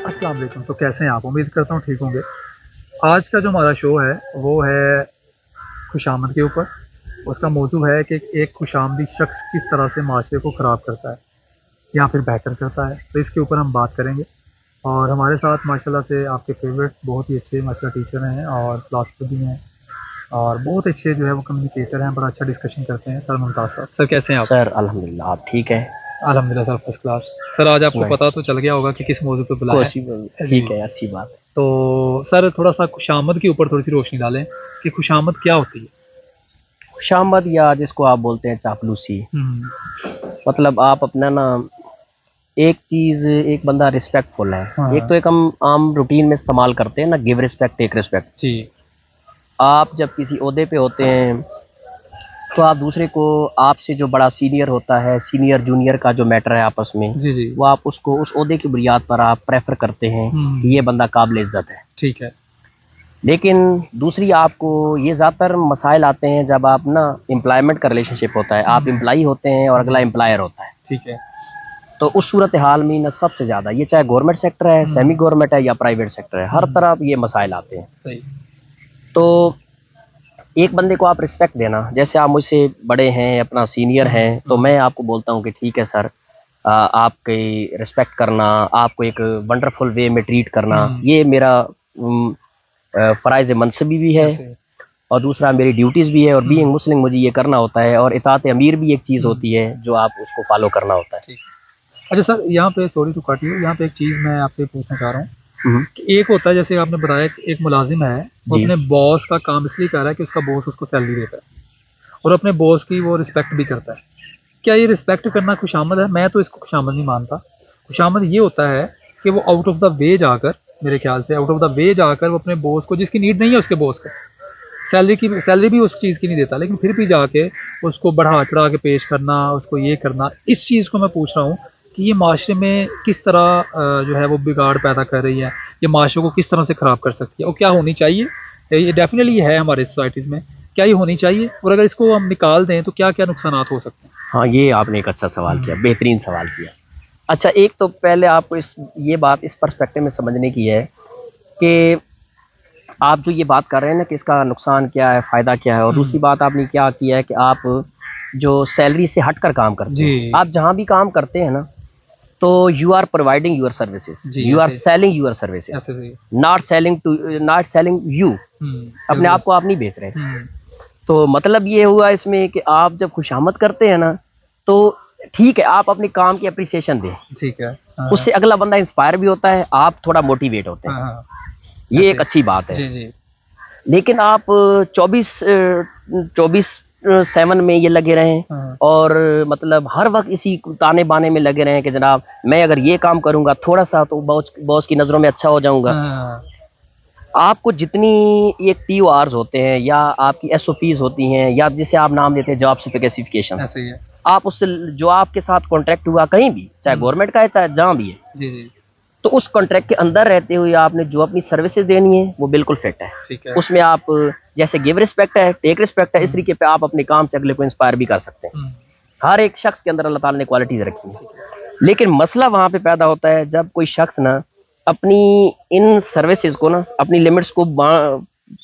अस्सलाम वालेकुम। तो कैसे हैं आप? उम्मीद करता हूँ ठीक होंगे। आज का जो हमारा शो है वो है खुशामद के ऊपर। उसका मौजू है कि एक खुशामदी शख्स किस तरह से माशरे को ख़राब करता है या फिर बेहतर करता है। तो इसके ऊपर हम बात करेंगे और हमारे साथ माशाल्लाह से आपके फेवरेट बहुत ही अच्छे माशाल्लाह टीचर हैं और क्लास भी हैं और बहुत अच्छे जो है वो कम्युनिकेटर हैं। बड़ा अच्छा डिस्कशन करते हैं सर मुमताज़ साहब। सर कैसे हैं आप? सर अल्हम्दुलिल्लाह, आप ठीक है? अल्हम्दुलिल्लाह सर फर्स्ट क्लास। सर आज आपको सुनाए। पता तो चल गया होगा कि किस मौजू पे बुलाया है जी। ठीक है, अच्छी बात है। तो सर थोड़ा-सा खुशामद के ऊपर थोड़ी-सी रोशनी डालें कि खुशामद क्या होती है? खुशामद या जिसको आप बोलते हैं चापलूसी, हुँ, मतलब आप अपना ना एक चीज़, एक बंदा रिस्पेक्टफुल है। एक हाँ, तो एक हम आम रूटीन में इस्तेमाल करते हैं ना, गिव रिस्पेक्ट टेक रिस्पेक्ट। जी। आप जब किसी ओहदे पे होते हैं तो आप दूसरे को, आपसे जो बड़ा सीनियर होता है, सीनियर जूनियर का जो मैटर है आपस में, जी, जी। वो आप उसको उस ओहदे की बुनियाद पर आप प्रेफ़र करते हैं कि हुँ, ये बंदा काबिल इज़्ज़त है। ठीक है। लेकिन दूसरी, आपको ये ज़्यादातर मसाइल आते हैं जब आप ना एम्प्लॉयमेंट का रिलेशनशिप होता है, आप हुँ, एम्प्लॉई होते हैं और अगला हुँ, एम्प्लॉयर होता है। ठीक है। तो उस सूरत हाल में ना सबसे ज़्यादा, ये चाहे गवर्नमेंट सेक्टर है, सेमी हुँ, गवर्नमेंट है या प्राइवेट सेक्टर है, हर हुँ, तरफ ये मसाइल आते हैं। सही। तो एक बंदे को आप रिस्पेक्ट देना, जैसे आप मुझसे बड़े हैं, अपना सीनियर हुँ, हैं, तो हुँ, मैं आपको बोलता हूँ कि ठीक है सर, आपकी रिस्पेक्ट करना, आपको एक वंडरफुल वे में ट्रीट करना, हुँ, ये मेरा फ़राइज़ मनसबी भी है ऐसे और दूसरा मेरी ड्यूटीज़ भी है, और बीइंग हुँ, मुस्लिम मुझे ये करना होता है, और इताअत अमीर भी एक चीज़ हुँ, होती है जो आप उसको फ़ॉलो करना होता है। ठीक है। अच्छा सर यहाँ पे सॉरी टू कट यू, यहाँ पे एक चीज़ मैं आपसे पूछना चाह रहा हूँ हुँ, कि एक होता है जैसे आपने बताया कि एक मुलाज़िम है, वो जी। अपने बॉस का काम इसलिए कर रहा है कि उसका बॉस उसको सैलरी देता है और अपने बॉस की वो रिस्पेक्ट भी करता है। क्या ये रिस्पेक्ट करना खुशामद है? मैं तो इसको खुशामद नहीं मानता। खुशामद ये होता है कि वो आउट ऑफ द वे जाकर, मेरे ख्याल से आउट ऑफ द वे जाकर वो अपने बॉस को, जिसकी नीड नहीं है उसके बॉस को, सैलरी भी उस चीज़ की नहीं देता, लेकिन फिर भी जाके उसको बढ़ा-चढ़ा के पेश करना, उसको ये करना, इस चीज़ को मैं पूछ रहा हूँ कि ये माशरे में किस तरह जो है वो बिगाड़ पैदा कर रही है, ये माशरे को किस तरह से ख़राब कर सकती है और क्या होनी चाहिए? ये डेफ़िनिटली है हमारे सोसाइटीज़ में, क्या ये होनी चाहिए? और अगर इसको हम निकाल दें तो क्या-क्या नुकसानात हो सकते हैं? हाँ, ये आपने एक अच्छा सवाल किया, हुँ, बेहतरीन सवाल किया। अच्छा, एक तो पहले आपको ये बात इस पर्सपेक्टिव में समझने की है कि आप जो ये बात कर रहे हैं ना कि इसका नुकसान क्या है, फ़ायदा क्या है, और हुँ, दूसरी बात आपने क्या की है कि आप जो सैलरी से हटकर काम करते जी। हैं। आप जहाँ भी काम करते हैं ना, तो you are providing your services, जी, यू आर ऐसे सेलिंग योर सर्विसेज़, ऐसे सही। Not selling you. हुँ, अपने बिल्कुल। आप को आप नहीं बेच रहे। हुँ, तो मतलब ये हुआ इसमें कि आप जब खुशामद करते हैं ना, तो ठीक है, आप अपने काम की एप्रिसिएशन दें। ठीक है। हाँ, उससे अगला बंदा इंस्पायर भी होता है, आप थोड़ा मोटिवेट होते हाँ, हैं। हाँ, ये ऐसे। एक अच्छी बात है। जी, जी। लेकिन आप 24/7 में ये लगे रहें हाँ, और मतलब हर वक़्त इसी ताने-बाने में लगे रहें कि जनाब मैं अगर ये काम करूँगा थोड़ा-सा तो बॉस बॉस की नज़रों में अच्छा हो जाऊँगा। हाँ, आपको जितनी ये टीओआर's होते हैं या आपकी एसओपीज़ होती हैं या जिसे आप नाम देते हैं जॉब स्पेसिफिकेशंस, ऐसे ही है। आप उससे जो आपके साथ कॉन्ट्रैक्ट हुआ कहीं भी, चाहे हुँ, गवर्नमेंट का है, चाहे जहाँ भी है, जी, जी, तो उस कॉन्ट्रैक्ट के अंदर रहते हुए आपने जो अपनी सर्विसेज़ देनी है, वो बिल्कुल फिट है। ठीक है। उसमें आप जैसे गिव रिस्पेक्ट है, टेक रिस्पेक्ट है, इस हुँ, तरीके पे आप अपने काम से अगले को इंस्पायर भी कर सकते हैं। हुँ, हर एक शख्स के अंदर अल्लाह ताला ने क्वालिटीज़ रखी हैं। ठीक है। लेकिन मसला वहाँ पे पैदा होता है जब कोई शख्स ना अपनी इन सर्विसेज़ को ना, अपनी लिमिट्स को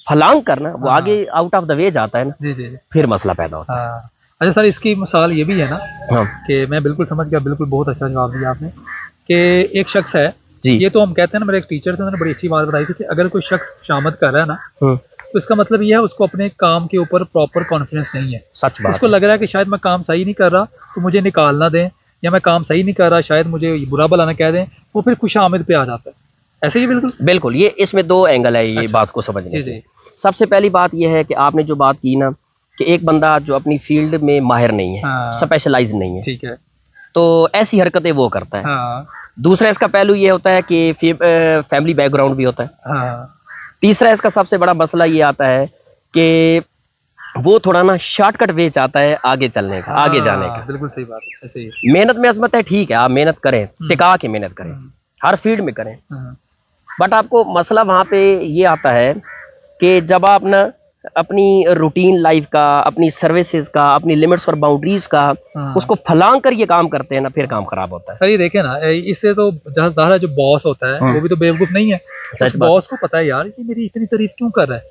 फलांग कर ना, वो हाँ, आगे आउट ऑफ द वे जाता है ना, जी, जी, जी। फिर मसला पैदा होता है। हाँ। अच्छा सर इसकी मिसाल ये भी है ना हाँ, कि मैं बिल्कुल समझ गया, बिल्कुल बहुत अच्छा जवाब दिया आपने कि एक शख्स है, जी। ये तो हम कहते हैं ना, मेरे एक टीचर थे, उन्होंने बड़ी अच्छी बात बताई थी कि अगर कोई शख्स खुशामद कर रहा है ना, हुँ, तो इसका मतलब ये है उसको अपने काम के ऊपर प्रॉपर कॉन्फिडेंस नहीं है। सच बात उसको है। लग रहा है कि शायद मैं काम सही नहीं कर रहा, तो मुझे निकाल ना दें, या मैं काम सही नहीं कर रहा, शायद मुझे बुरा-भला ना कह दें, वो फिर खुशामद पे आ जाता है। ऐसे ही बिल्कुल? बिल्कुल, ये इसमें 2 एंगल है ये अच्छा। बात को समझने जी, के। जी। सबसे पहली बात ये है कि आपने जो बात की ना कि एक बंदा जो अपनी फ़ील्ड में माहिर नहीं है, हाँ, स्पेशलाइज़ नहीं है, ठीक है। तो ऐसी हरकतें वो करता है। हाँ, दूसरा इसका पहलू ये होता है कि फैमिली बैकग्राउंड भी होता है। हाँ। तीसरा इसका सबसे बड़ा मसला ये आता है कि वो थोड़ा ना शॉर्टकट वे चाहता है आगे चलने का, आगे जाने हाँ, का। बिल्कुल सही बात है, ऐसे ही है। मेहनत में अज़मत है, ठीक है, आप मेहनत करें, हुँ, टिका के मेहनत करें, हुँ, हर फ़ील्ड में करें। हुँ, बट आपको मसला वहाँ पे ये आता है कि जब आप ना अपनी रूटीन लाइफ का, अपनी सर्विसेज का, अपनी लिमिट्स और बाउंड्रीज का हाँ। उसको फलांग कर ये काम करते हैं ना, फिर काम खराब होता है। सर ये देखे ना, इससे तो ज़ाहिर है जो बॉस होता है वो भी तो बेवकूफ नहीं है। सच उस बात। बॉस को पता है यार कि मेरी इतनी तारीफ क्यों कर रहा है।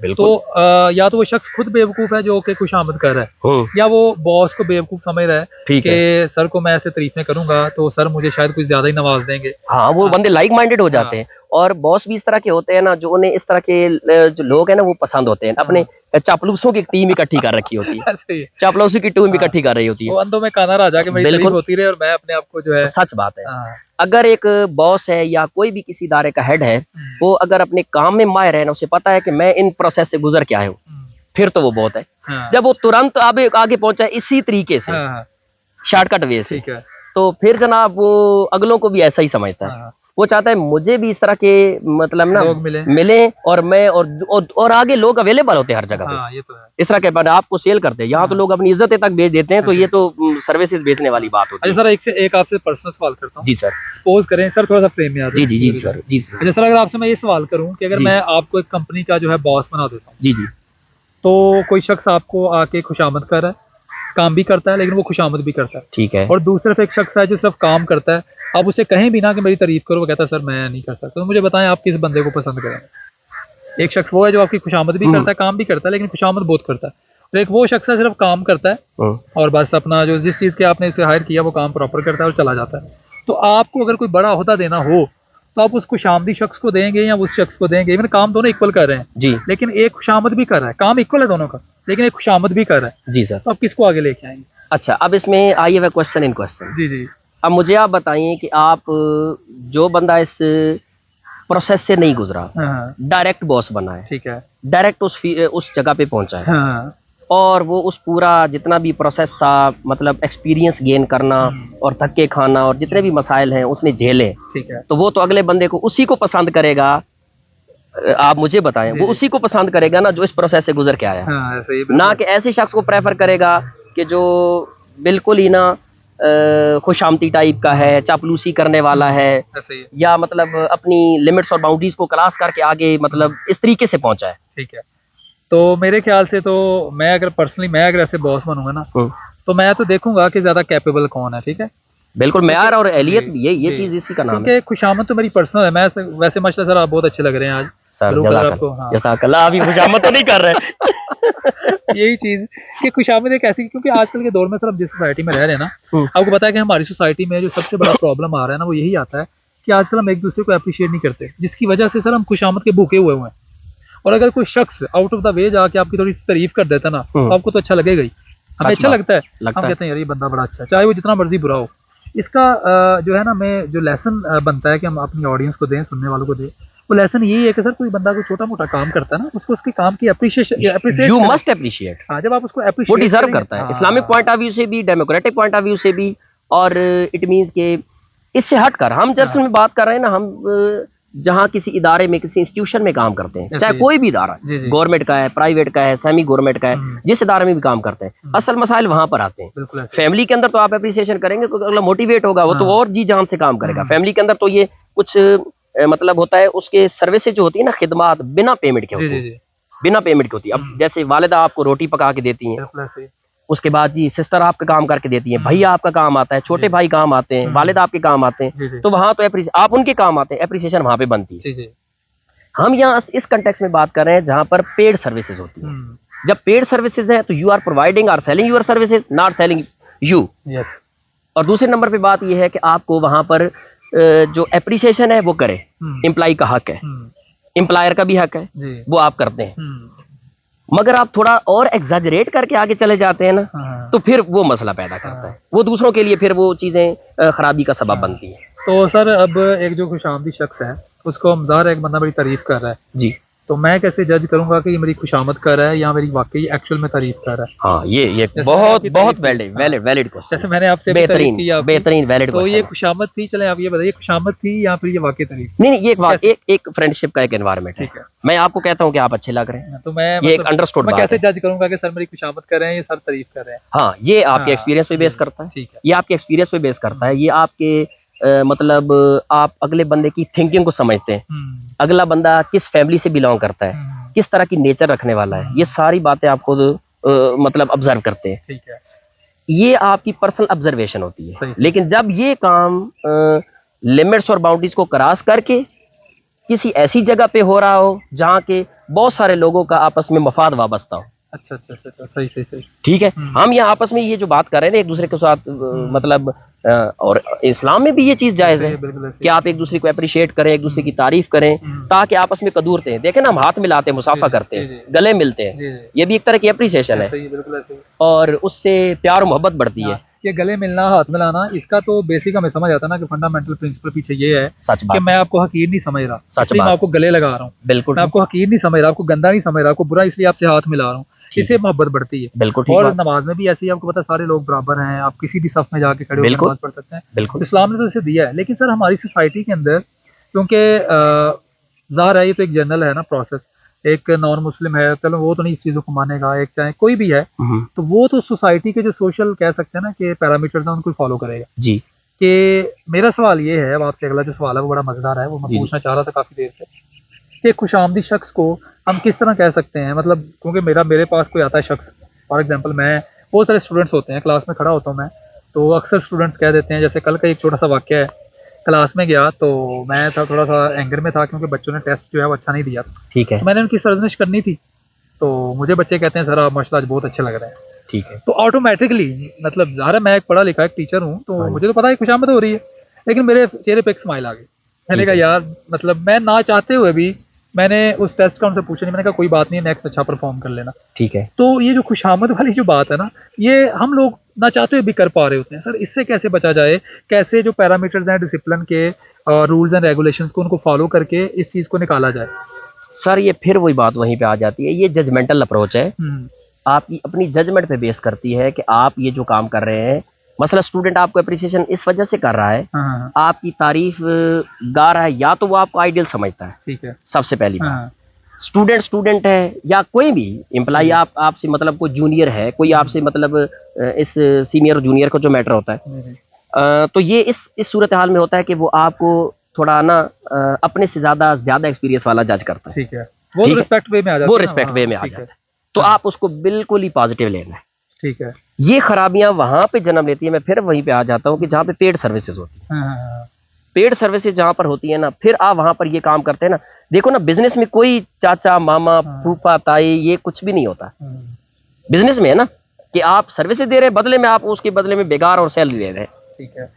बिल्कुल। तो या तो वो शख्स खुद बेवकूफ है जो कि खुशामद कर रहा है, या वो बॉस को बेवकूफ समझ रहा है ठीक है। कि सर को मैं ऐसे तारीफें करूंगा तो सर मुझे शायद कुछ ज्यादा ही नवाज देंगे। हाँ, वो बंदे लाइक माइंडेड हो जाते हैं, और बॉस भी इस तरह के होते हैं ना, जो उन्हें इस तरह के जो लोग हैं ना वो पसंद होते हैं। अपने चापलूसों की टीम इकट्ठी कर रखी होती है, ऐसे ही है। चापलूसों की टीम इकट्ठी कर रही होती वो है। अंधों में काना राजा के मेरी तारीफ बिल्कुल। होती रहे और मैं अपने आप को जो है। सच बात है। हाँ। अगर एक बॉस है या कोई भी किसी इदारे का हेड है, वो अगर अपने काम में माहिर है ना, उसे पता है कि मैं इन प्रोसेस से गुजर के आया हूँ, फिर तो वो बहुत है। हाँ। जब वो तुरंत आगे आगे पहुंचा है इसी तरीके से, हाँ, शॉर्टकट वे से, ठीक है। तो फिर जनाब वो अगलों को भी ऐसा ही समझता है। हाँ। वो चाहता है मुझे भी इस तरह के मतलब ना लोग मिले और मैं और आगे लोग अवेलेबल होते हैं हर जगह पे। हाँ, ये तो है। इस तरह के बाद आपको सेल करते हैं। यहाँ तो लोग अपनी इज्जतें तक बेच देते हैं, तो ये तो सर्विसेज बेचने वाली बात होती है। अच्छा सर, एक आपसे पर्सनल सवाल करता हूँ। जी सर। सपोज करें सर, थोड़ा सा फ्रेम में आ जी जी जी सर। जी सर। अच्छा सर, अगर आपसे मैं ये सवाल करूं कि अगर जी। मैं आपको एक कंपनी का जो है बॉस बना देता हूँ, जी जी। तो कोई शख्स आपको आके खुशामद कर रहा है, काम भी करता है लेकिन वो खुशामद भी करता है, ठीक है। और दूसरी तरफ एक शख्स है जो सिर्फ काम करता है, आप उसे कहें भी ना कि मेरी तारीफ करो, वो कहता है सर मैं नहीं कर सकता। तो मुझे बताएं आप किस बंदे को पसंद करेंगे? एक शख्स वो है जो आपकी खुशामद भी करता है, काम भी करता है लेकिन खुशामद बहुत करता है, और एक वो शख्स है सिर्फ काम करता है और बस अपना जो जिस चीज़ के आपने उसे हायर किया वो काम प्रॉपर करता है और चला जाता है। तो आपको अगर कोई बड़ा ओहदा देना हो तो आप उस खुशामदी शख्स को देंगे या उस शख्स को देंगे? इवन काम दोनों इक्वल कर रहे हैं जी लेकिन एक खुशामद भी कर रहा है, काम इक्वल है दोनों का लेकिन एक खुशामद भी कर रहा है, जी सर। तो आप किसको आगे लेके आएंगे? अच्छा, अब इसमें आइए वह क्वेश्चन इन क्वेश्चन। जी जी। अब मुझे आप बताइए कि आप जो बंदा इस प्रोसेस से नहीं गुजरा, हाँ, डायरेक्ट बॉस बना है, ठीक है। डायरेक्ट उस जगह पे पहुंचा है, हाँ, और वो उस पूरा जितना भी प्रोसेस था, मतलब एक्सपीरियंस गेन करना और धक्के खाना और जितने भी मसाइल हैं उसने झेले, ठीक है। तो वो तो अगले बंदे को उसी को पसंद करेगा। आप मुझे बताएं, वो उसी को पसंद करेगा ना जो इस प्रोसेस से गुजर के आया, हाँ, ऐसे ही ना कि ऐसे शख्स को प्रेफर करेगा कि जो बिल्कुल ही ना खुशामती टाइप का है, चापलूसी करने वाला है, ऐसे ही। या मतलब अपनी लिमिट्स और बाउंड्रीज को क्लास करके आगे मतलब इस तरीके से पहुंचा है। ठीक है। तो मेरे ख्याल से तो मैं अगर ऐसे बॉस बनूंगा ना, तो मैं तो देखूंगा कि ज्यादा कैपेबल कौन है। ठीक है, बिल्कुल, मेयार और एहलियत भी ये जी। चीज इसी का नाम है। क्योंकि खुशामद तो मेरी पर्सनल है। मैं वैसे माशाल्लाह सर आप बहुत अच्छे लग रहे हैं आज सर ब्लू कलर आपको। हाँ। जज़ाकल्लाह। अभी खुशामद तो नहीं कर रहे। यही चीज कि खुशामद एक ऐसी, क्योंकि आजकल के दौर में सर हम जिस सोसाइटी में रह रहे हैं ना, आपको पता है कि हमारी सोसाइटी में जो सबसे बड़ा प्रॉब्लम आ रहा है ना वो यही आता है कि आजकल हम एक दूसरे को अप्रिशिएट नहीं करते, जिसकी वजह से सर हम खुशामद के भूखे हुए हैं। और अगर कोई शख्स आउट ऑफ द वे जाके आपकी थोड़ी तारीफ कर देता ना, तो आपको तो अच्छा लगेगा ही, हमें अच्छा लगता है। हम कहते हैं यार ये बंदा बड़ा अच्छा है, चाहे वो जितना मर्जी बुरा हो। इसका जो है ना, मैं जो लेसन बनता है कि हम अपनी ऑडियंस को दें, सुनने वालों को दें, वो लेसन यही है कि सर कोई बंदा कोई छोटा मोटा काम करता है ना, उसको उसके काम की अप्रिशिएशन यू मस्ट अप्रिशिएट। हाँ, जब आप उसको वो अप्रिशिएट डिजर्व करता है, इस्लामिक पॉइंट ऑफ व्यू से भी, डेमोक्रेटिक पॉइंट ऑफ व्यू से भी, और इट मींस के इससे हटकर हम जैसे में बात कर रहे हैं ना, हम जहाँ किसी इदारे में, किसी इंस्टीट्यूशन में काम करते हैं, चाहे कोई भी इदारा, गवर्नमेंट का है, प्राइवेट का है, सेमी गवर्नमेंट का है, जिस इदारे में भी काम करते हैं, असल मसाइल वहां पर आते हैं। फैमिली के अंदर तो आप अप्रिसिएशन करेंगे, अगला मोटिवेट होगा, वो तो और जी जान से काम करेगा। फैमिली के अंदर तो ये कुछ मतलब होता है, उसके सर्विसेज जो होती है ना, खिदमात बिना पेमेंट के होती है, बिना पेमेंट की होती है। अब जैसे वालिदा आपको रोटी पका के देती हैं, उसके बाद जी सिस्टर आपका काम करके देती है, भैया आपका काम आता है, छोटे भाई काम आते हैं, वालिद आपके काम आते हैं, तो वहां तो आप उनके काम आते हैं, एप्रिसिएशन वहां पे बनती है। हम यहाँ इस कंटेक्स्ट में बात कर रहे हैं जहां पर पेड सर्विसेज होती है। जब पेड सर्विसेज है तो you are providing or selling your services, not selling you. और दूसरे नंबर पे बात यह है कि आपको वहां पर जो एप्रिसिएशन है वो करे, एम्प्लॉय का हक है, एम्प्लॉयर का भी हक है, वो आप करते हैं। मगर आप थोड़ा और एग्जैजरेट करके आगे चले जाते हैं ना, तो फिर वो मसला पैदा करता है, वो दूसरों के लिए फिर वो चीजें खराबी का सबब बनती है। तो सर अब एक जो खुशामदी शख्स है उसको हम ज़ाहिर है एक बंदा बड़ी तारीफ कर रहा है जी, तो मैं कैसे जज करूंगा कि ये मेरी खुशामद कर रहा है या मेरी वाकई एक्चुअल में तारीफ कर रहा है? हाँ, ये बहुत वैलिड क्वेश्चन। जैसे मैंने आपसे बेहतरीन वैलिड तो ये खुशामद थी, चले आप ये बताइए खुशामद थी या फिर ये वाकई तारीफ? नहीं, ये एक फ्रेंडशिप का एक एनवायरनमेंट है। मैं आपको कहता हूँ कि आप अच्छे लग रहे हैं, तो मैं ये एक अंडरस्टूड मैं कैसे जज करूंगा कि सर मेरी खुशामद कर रहे हैं, ये सर तारीफ कर रहे हैं? हाँ, ये आपके एक्सपीरियंस पे बेस करता है, ये आपके एक्सपीरियंस पे बेस करता है, ये आपके मतलब आप अगले बंदे की थिंकिंग को समझते हैं, अगला बंदा किस फैमिली से बिलोंग करता है, किस तरह की नेचर रखने वाला है, ये सारी बातें आप खुद मतलब ऑब्जर्व करते हैं। ठीक है। ये आपकी पर्सनल ऑब्जर्वेशन होती है। सही, सही। लेकिन जब ये काम लिमिट्स और बाउंड्रीज को क्रॉस करके किसी ऐसी जगह पे हो रहा हो जहाँ के बहुत सारे लोगों का आपस में मफाद वाबस्ता हो, अच्छा अच्छा अच्छा अच्छा, सही सही सही। ठीक है, हम यहाँ आपस में ये जो बात कर रहे हैं ना एक दूसरे के साथ मतलब और इस्लाम में भी ये चीज जायज है बिल्कुल ऐसे कि आप एक दूसरे को अप्रिशिएट करें, एक दूसरे की तारीफ करें, ताकि आपस में कदूरते हैं। देखें ना, हम हाथ मिलाते हैं, मुसाफा करते हैं, गले मिलते हैं, जी। ये भी एक तरह की अप्रिसिएशन है ऐसे ही, बिल्कुल ऐसे ही। और उससे प्यार और मोहब्बत बढ़ती है। ये गले मिलना, हाथ मिलाना, इसका तो बेसिक हमें समझ आता है ना कि फंडामेंटल प्रिंसिपल पीछे ये है सच कि बात, मैं आपको हकीर नहीं समझ रहा, सच इसलिए मैं बात, आपको गले लगा रहा हूँ। बिल्कुल मैं आपको हकीर नहीं समझ रहा, आपको गंदा नहीं समझ रहा, आपको बुरा इसलिए आपसे हाथ मिला रहा हूँ, इससे मोहब्बत बढ़ती है। बिल्कुल ठीक और बात, नमाज में भी ऐसे ही, आपको पता है सारे लोग बराबर हैं, आप किसी भी सफ में जाके खड़े होकर बिल्कुल नमाज पढ़ सकते हैं। बिल्कुल इस्लाम ने तो इसे दिया है। लेकिन सर हमारी सोसाइटी के अंदर, क्योंकि ज़ाहिर है ये तो एक जनरल है ना प्रोसेस, एक नॉन मुस्लिम है, चलो वो तो नहीं इस चीज़ों को मानेगा, एक चाहे कोई भी है, तो वो तो सोसाइटी के जो सोशल कह सकते हैं ना कि पैरामीटर्स हैं उनको फॉलो करेगा जी। कि मेरा सवाल ये है, अब आपके अगला जो सवाल है वो बड़ा मज़ेदार है, वो मैं पूछना चाह रहा था काफ़ी देर से, कि खुशामदी शख्स को हम किस तरह कह सकते हैं, मतलब क्योंकि मेरे पास कोई आता है शख्स, फॉर एग्जांपल मैं, बहुत सारे स्टूडेंट्स होते हैं, क्लास में खड़ा होता हूँ मैं, तो अक्सर स्टूडेंट्स कह देते हैं, जैसे कल का एक छोटा सा वाक़या है, क्लास में गया तो मैं था थोड़ा सा एंगर में था क्योंकि बच्चों ने टेस्ट जो है वो अच्छा नहीं दिया, ठीक है, तो मैंने उनकी सरजनिश करनी थी, तो मुझे बच्चे कहते हैं सर आप माशाल्लाह आज बहुत अच्छे लग रहे हैं। ठीक है, तो ऑटोमेटिकली, मतलब ज़ाहिर है मैं एक पढ़ा लिखा एक टीचर हूँ, तो मुझे तो पता है खुशामद हो रही है, लेकिन मेरे चेहरे पे एक स्माइल आ गई। मैंने कहा यार, मतलब मैं ना चाहते हुए भी मैंने उस टेस्ट का उनसे पूछा नहीं, मैंने कहा कोई बात नहीं, नेक्स्ट अच्छा परफॉर्म कर लेना। ठीक है। तो ये जो खुशामद वाली जो बात है ना, ये हम लोग ना चाहते हुए भी कर पा रहे होते हैं। सर इससे कैसे बचा जाए, कैसे जो पैरामीटर्स हैं डिसिप्लिन के, रूल्स एंड रेगुलेशंस को, उनको फॉलो करके इस चीज़ को निकाला जाए? सर ये फिर वही बात वहीं पे आ जाती है, ये जजमेंटल अप्रोच है, आपकी अपनी जजमेंट पे बेस करती है कि आप ये जो काम कर रहे हैं, मसला स्टूडेंट आपको अप्रिसिएशन इस वजह से कर रहा है, आपकी तारीफ गा रहा है, या तो वो आपको आइडियल समझता है, ठीक है, सबसे पहली बात। स्टूडेंट है या कोई भी एम्प्लॉय आपसे मतलब कोई जूनियर है, कोई आपसे मतलब इस सीनियर और जूनियर का जो मैटर होता है, तो ये इस सूरत हाल में होता है कि वो आपको थोड़ा ना अपने से ज्यादा एक्सपीरियंस वाला जज करता है। ठीक है, वो रिस्पेक्ट वे में आ जाता है, वो रिस्पेक्ट वे में आ जाता है, तो आप उसको बिल्कुल ही पॉजिटिव लेना है। ठीक है। ये खराबियां वहां पे जन्म लेती है, मैं फिर वहीं पे आ जाता हूँ कि जहाँ पे पेड सर्विसेज होती है, पेड सर्विसेज जहाँ पर होती है ना, फिर आप वहां पर ये काम करते हैं ना, देखो ना बिजनेस में कोई चाचा मामा फूफा ताई ये कुछ भी नहीं होता। बिजनेस में है ना कि आप सर्विसेज दे रहे हैं, बदले में आप उसके बदले में बेगार और सैलरी ले रहे हैं। ठीक है।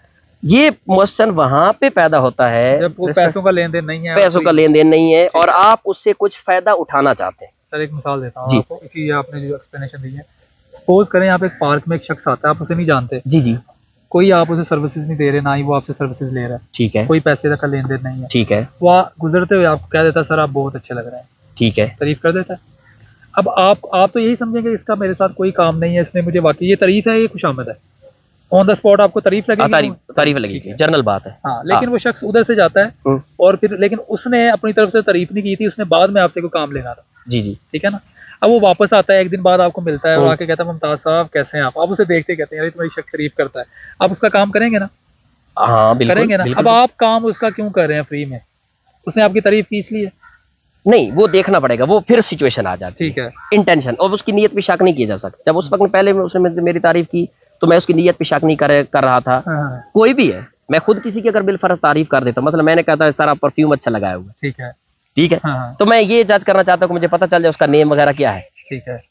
ये क्वेश्चन वहां पे पैदा होता है जब वो पैसों का लेन देन नहीं है, पैसों का लेन देन नहीं है और आप उससे कुछ फायदा उठाना चाहते हैं। सर एक मिसाल देता हूँ आपको, इसी आपने जो एक्सप्लेनेशन दी है, सपोज करें यहाँ पे एक पार्क में एक शख्स आता है, आप उसे नहीं जानते, जी जी, कोई आप उसे सर्विसेज नहीं दे रहे, ना ही वो आपसे सर्विसेज ले रहा है, ठीक है, कोई पैसे का लेन देन नहीं है, ठीक है, वो गुजरते हुए आपको कह देता है सर आप बहुत अच्छे लग रहे हैं, ठीक है, तारीफ कर देता है। अब आप तो यही समझेंगे इसका मेरे साथ कोई काम नहीं है, इसने मुझे वाकई ये तारीफ है, ये खुशामद है, ऑन द स्पॉट आपको तारीफ लगेगी, तारीफ लगेगी, जनरल बात है। हाँ, लेकिन वो शख्स उधर से जाता है और फिर, लेकिन उसने अपनी तरफ से तारीफ नहीं की थी, उसने बाद में आपसे कोई काम लेना था, जी जी, ठीक है ना। अब वो वापस आता है एक दिन बाद, आपको मिलता है और आके कहता है मुमताज साहब कैसे हैं आप उसे देखते कहते हैं यार तुम्हारी शख्स तारीफ करता है, आप उसका काम करेंगे ना? हाँ बिल्कुल करेंगे ना। अब आप काम उसका क्यों कर रहे हैं फ्री में? उसने आपकी तारीफ की इसलिए नहीं, वो देखना पड़ेगा, वो फिर सिचुएशन आ जाती है, ठीक है, इंटेंशन, और उसकी नीयत पे शक नहीं किया जा सकता। जब उस वक्त पहले में उसने मेरी तारीफ की तो मैं उसकी नीयत पे शक नहीं कर रहा था। कोई भी है, मैं खुद किसी की अगर बिलफर्ज तारीफ कर देता हूँ, मतलब मैंने कहा था सर आप परफ्यूम अच्छा लगाया हुआ, ठीक है, ठीक है, तो मैं ये जज करना चाहता हूँ कि मुझे पता चल जाए उसका नेम वगैरह क्या है, ठीक है,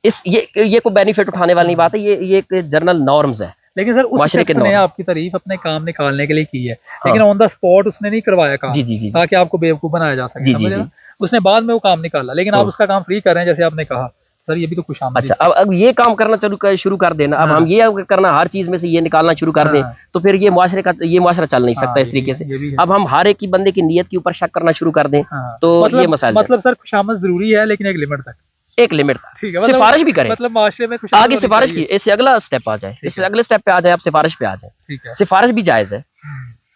ये कोई बेनिफिट उठाने वाली बात है, ये एक जनरल नॉर्म्स है। लेकिन सर उस शख्स ने आपकी तारीफ अपने काम निकालने के लिए की है, लेकिन ऑन द स्पॉट उसने नहीं करवाया काम, जी जी, ताकि आपको बेवकूफ बनाया जा सके, जी जी, उसने बाद में वो काम निकाला, लेकिन आप उसका काम फ्री कर रहे हैं जैसे आपने कहा। सर ये भी तो खुशामद। अच्छा, अब ये काम करना शुरू कर देना, अब हम ये करना हर चीज में से ये निकालना शुरू कर दें तो फिर ये मुआशरा चल नहीं सकता इस तरीके से। अब हम हर एक की बंदे की नीयत के ऊपर शक करना शुरू कर दें तो ये मसला, मतलब सर खुशामद जरूरी है लेकिन एक लिमिट तक, एक लिमिट तक सिफारिश भी करें, मतलब माशरे में आगे सिफारिश की, इससे अगला स्टेप आ जाए, इससे अगले स्टेप पे आ जाए, आप सिफारिश पे आ जाए, सिफारिश भी जायज है,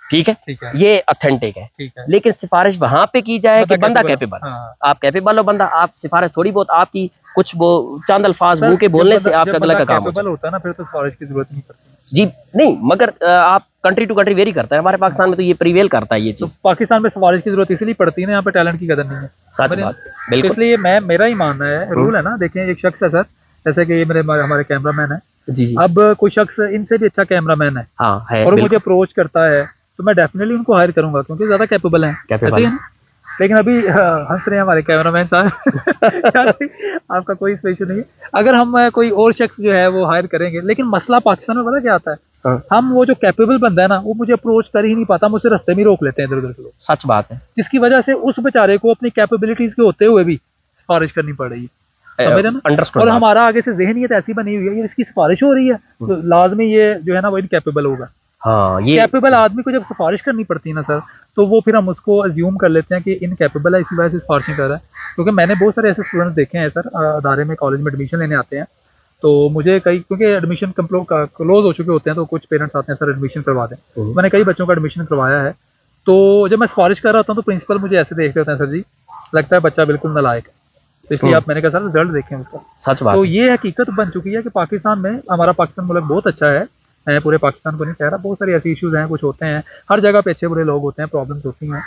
ठीक है, ये ऑथेंटिक है, लेकिन सिफारिश वहां पे की जाए कि बंदा कैपेबल, आप कैपेबल हो बंदा, आप सिफारिश थोड़ी बहुत आपकी कुछ वो चंद अल्फाज मुंह के बोलने से आपका गला का काम होता है ना, फिर तो सिफारिश की जरूरत नहीं पड़ती। जी नहीं, मगर आप कंट्री टू कंट्री वेरी करता है। हमारे पाकिस्तान में तो ये प्रिवेल करता है ये तो चीज। पाकिस्तान में सिफारिश की जरूरत इसलिए पड़ती है ना, यहाँ पे टैलेंट की कदर नहीं है। सच समझ रहे हैं? बात, तो बिल्कुल। इसलिए मैं, मेरा ही मानना है, रूल है ना, देखें एक शख्स है सर, जैसे कि ये मेरे हमारे कैमरामैन है, जी जी। अब कोई शख्स इनसे भी अच्छा कैमरामैन है हाँ है, और वो मुझे बिल्कुल अप्रोच करता है, तो मैं डेफिनेटली उनको हायर करूंगा क्योंकि ज्यादा कैपेबल हैं। ऐसे कैपेबल ही है। है ना? लेकिन अभी हंस रहे हैं हमारे कैमरामैन साहब। आपका कोई इशू नहीं है। अगर हम कोई और शख्स जो है वो हायर करेंगे, लेकिन मसला पाकिस्तान में पता क्या आता है, हाँ, हम वो जो कैपेबल बंदा है ना, वो मुझे अप्रोच कर ही नहीं पाता, मुझसे रास्ते में ही रोक लेते हैं इधर उधर के लोग, सच बात है। जिसकी वजह से उस बेचारे को अपनी कैपेबिलिटीज के होते हुए भी सिफारिश करनी पड़ रही है। समझ रहे ना? अंडरस्टूड और बात। हमारा आगे से ज़हनियत ऐसी बनी हुई है, ये इसकी सिफारिश हो रही है तो लाजमी ये जो है ना वो इनकैपेबल होगा। हाँ ये कैपेबल आदमी को जब सिफारिश करनी पड़ती है ना सर, तो वो फिर हम उसको अज्यूम कर लेते हैं कि इनकैपेबल है, इसी वजह से सिफारिशें कर रहा है। क्योंकि मैंने बहुत सारे ऐसे स्टूडेंट्स देखे हैं सर, अदारे में कॉलेज में एडमिशन लेने आते हैं, तो मुझे कई, क्योंकि एडमिशन क्लोज हो चुके होते हैं, तो कुछ पेरेंट्स आते हैं सर एडमिशन करवा दें। मैंने कई बच्चों का एडमिशन करवाया है, तो जब मैं सिफारिश कर रहा होता हूँ तो प्रिंसिपल मुझे ऐसे देख रहे होते हैं, सर जी लगता है बच्चा बिल्कुल नालायक है, तो इसलिए आप, मैंने कहा सर रिजल्ट देखें उसका। सच बात तो है। ये हकीकत बन चुकी है कि पाकिस्तान में, हमारा पाकिस्तान मुल्क बहुत अच्छा है, मैं पूरे पाकिस्तान को नहीं कह रहा, बहुत सारी ऐसी इश्यूज हैं, कुछ होते हैं, हर जगह पे अच्छे बुरे लोग होते हैं, प्रॉब्लम्स होती हैं,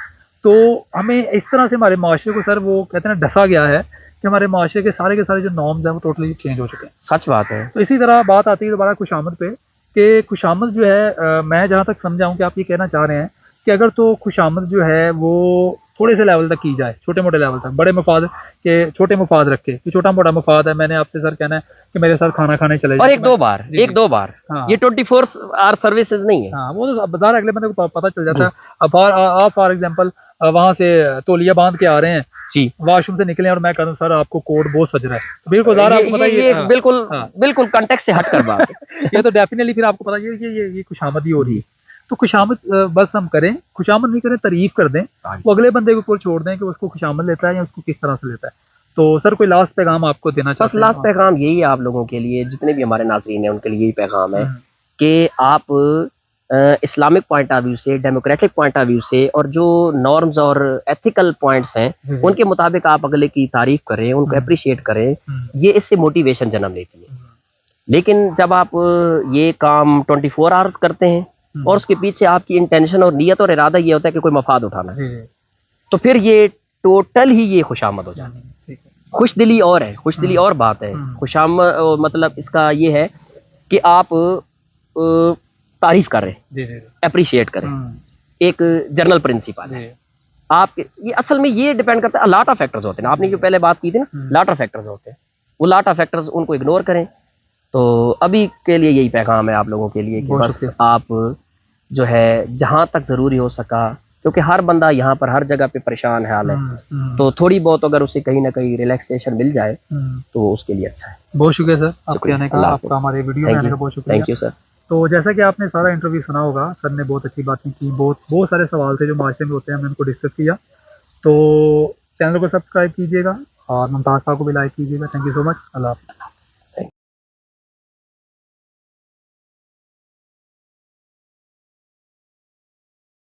तो हमें इस तरह से हमारे माशरे को सर वो कहते हैं ना ढसा गया है कि हमारे माशरे के सारे जो नॉर्म्स हैं वो टोटली चेंज हो चुके हैं। सच बात है। तो इसी तरह बात आती है दोबारा खुशामद पे, कि खुशामद जो है मैं जहाँ तक समझा हूँ कि आप ये कहना चाह रहे हैं कि अगर तो खुशामद जो है वो थोड़े से लेवल तक की जाए, छोटे मोटे लेवल तक, बड़े मफाद के छोटे मफाद रखे कि छोटा मोटा मफाद है, मैंने आपसे सर कहना है कि मेरे साथ खाना खाने चले और जाए, एक दो बार, जी, एक जी। दो बार, हाँ। ये 24 आवर सर्विसेज नहीं है। हाँ, वो तो बाजार अगले बंदे को पता चल जाता है। अब आप फॉर एग्जांपल वहां से तौलिया बांध के आ रहे हैं, जी, वॉशरूम से निकले और मैं कहूँ सर आपको कोट बहुत सज रहा है, तो बिल्कुल ज़ाहिर है, आपको पता है ये हाँ, बिल्कुल हाँ। बिल्कुल कॉन्टेक्स्ट से हटकर बात है। ये तो डेफिनेटली फिर आपको पता है ये खुशामदी हो रही है। तो खुशामद बस हम करें, खुशामद नहीं करें, तारीफ कर दें, वो अगले बंदे के ऊपर छोड़ दें कि उसको खुशामद लेता है या उसको किस तरह से लेता है। तो सर कोई लास्ट पैगाम आपको देना बस चाहते हैं? लास्ट पैगाम यही है आप लोगों के लिए, जितने भी हमारे नाज़रीन हैं उनके लिए यही पैगाम है कि आप इस्लामिक पॉइंट ऑफ व्यू से, डेमोक्रेटिक पॉइंट ऑफ व्यू से, और जो नॉर्म्स और एथिकल पॉइंट्स हैं उनके मुताबिक आप अगले की तारीफ करें, उनको अप्रिशिएट करें, ये इससे मोटिवेशन जन्म लेती है। लेकिन जब आप ये काम 24 आवर्स करते हैं और उसके पीछे आपकी इंटेंशन और नीयत और इरादा ये होता है कि कोई मफाद उठाना है, तो फिर ये टोटल ही ये खुशामद हो जाती है। खुश दिली और है, खुश दिली और बात है, खुशामद मतलब इसका ये है कि आप तारीफ कर रहे हैं, अप्रिशिएट करें, एक जनरल प्रिंसिपल है। आप ये असल में ये डिपेंड करता है, लॉट ऑफ फैक्टर्स होते हैं, आपने जो पहले बात की थी ना, लॉट ऑफ फैक्टर्स होते हैं, वो लॉट ऑफ फैक्टर्स उनको इग्नोर करें। तो अभी के लिए यही पैगाम है आप लोगों के लिए कि बस आप जो है जहां तक जरूरी हो सका, क्योंकि हर बंदा यहाँ पर हर जगह पे परेशान हाल है, तो थोड़ी बहुत अगर उसे कहीं ना कहीं रिलैक्सेशन मिल जाए तो उसके लिए अच्छा है। बहुत शुक्रिया सर आपके आने का, आपका हमारे वीडियो में आने का बहुत शुक्रिया। Thank you sir. तो जैसा कि आपने सारा इंटरव्यू सुना होगा, सर ने बहुत अच्छी बातें की, बहुत सारे सवाल थे जो माशरे में होते हैं, हमने उनको डिस्कस किया। तो चैनल को सब्सक्राइब कीजिएगा और मुमताज़ साहब को भी लाइक कीजिएगा। Thank you so much. अल्लाह हाफ़िज़।